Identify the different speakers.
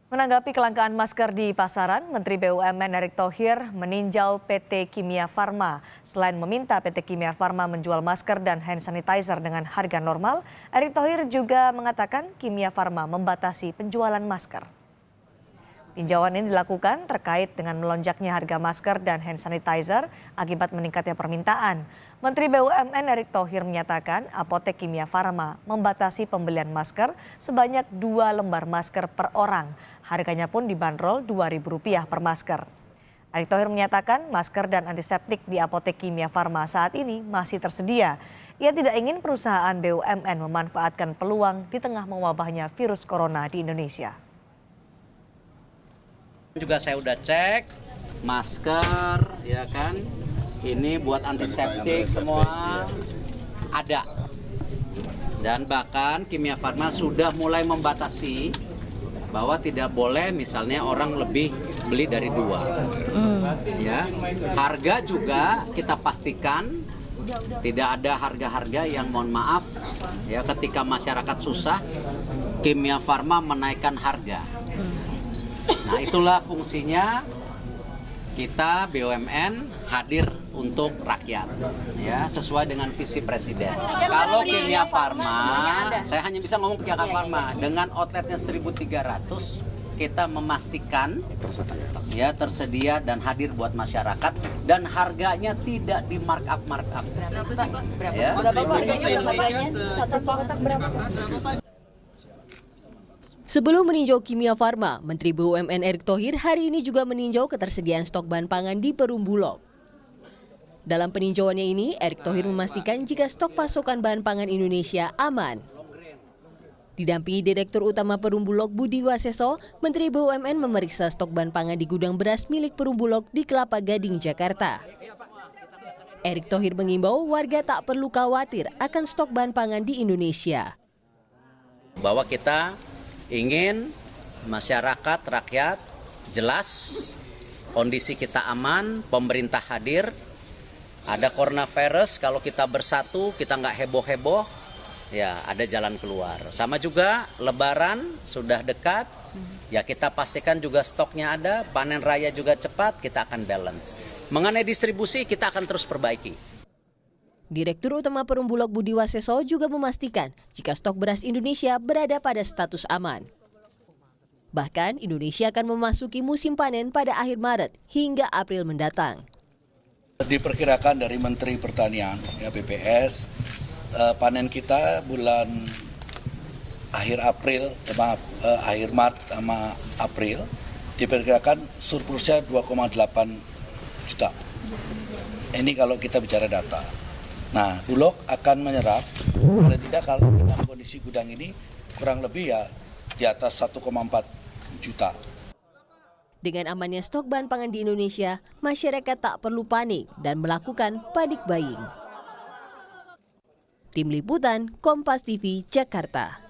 Speaker 1: Menanggapi kelangkaan masker di pasaran, Menteri BUMN Erick Thohir meninjau PT Kimia Farma. Selain meminta PT Kimia Farma menjual masker dan hand sanitizer dengan harga normal, Erick Thohir juga mengatakan Kimia Farma membatasi penjualan masker. Tinjauan ini dilakukan terkait dengan melonjaknya harga masker dan hand sanitizer akibat meningkatnya permintaan. Menteri BUMN Erick Thohir menyatakan Apotek Kimia Farma membatasi pembelian masker sebanyak 2 lembar masker per orang. Harganya pun dibanderol Rp2.000 per masker. Erick Thohir menyatakan masker dan antiseptik di Apotek Kimia Farma saat ini masih tersedia. Ia tidak ingin perusahaan BUMN memanfaatkan peluang di tengah mewabahnya virus corona di Indonesia.
Speaker 2: Juga saya udah cek masker, ya kan, ini buat antiseptik semua ada. Dan bahkan Kimia Farma sudah mulai membatasi bahwa tidak boleh misalnya orang lebih beli dari 2. Ya, harga juga kita pastikan tidak ada harga-harga yang mohon maaf ya ketika masyarakat susah Kimia Farma menaikkan harga. Nah, itulah fungsinya kita BUMN hadir untuk rakyat, ya sesuai dengan visi Presiden. Kalau Kimia Farma, saya hanya bisa ngomong Kimia Farma dengan outletnya 1.300, kita memastikan ya tersedia dan hadir buat masyarakat dan harganya tidak di markup.
Speaker 3: Berapa sih Pak? Berapa harganya? Satu kotak berapa?
Speaker 4: Sebelum meninjau Kimia Farma, Menteri BUMN Erick Thohir hari ini juga meninjau ketersediaan stok bahan pangan di Perum Bulog. Dalam peninjauannya ini, Erick Thohir memastikan jika stok pasokan bahan pangan Indonesia aman. Didampingi Direktur Utama Perum Bulog Budi Waseso, Menteri BUMN memeriksa stok bahan pangan di gudang beras milik Perum Bulog di Kelapa Gading, Jakarta. Erick Thohir mengimbau warga tak perlu khawatir akan stok bahan pangan di Indonesia.
Speaker 2: Bahwa kita ingin masyarakat, rakyat jelas kondisi kita aman, pemerintah hadir, ada coronavirus, kalau kita bersatu, kita nggak heboh-heboh, ya ada jalan keluar. Sama juga Lebaran sudah dekat, ya kita pastikan juga stoknya ada, panen raya juga cepat, kita akan balance. Mengenai distribusi kita akan terus perbaiki.
Speaker 4: Direktur Utama Perum Bulog Budi Waseso juga memastikan jika stok beras Indonesia berada pada status aman. Bahkan Indonesia akan memasuki musim panen pada akhir Maret hingga April mendatang.
Speaker 5: Diperkirakan dari Menteri Pertanian, ya BPS, panen kita bulan akhir Maret sama April diperkirakan surplusnya 2,8 juta. Ini kalau kita bicara data. Nah, Bulog akan menyerap, paling tidak kalau dengan kondisi gudang ini kurang lebih ya di atas 1,4 juta.
Speaker 4: Dengan amannya stok bahan pangan di Indonesia, masyarakat tak perlu panik dan melakukan panic buying. Tim Liputan, Kompas TV, Jakarta.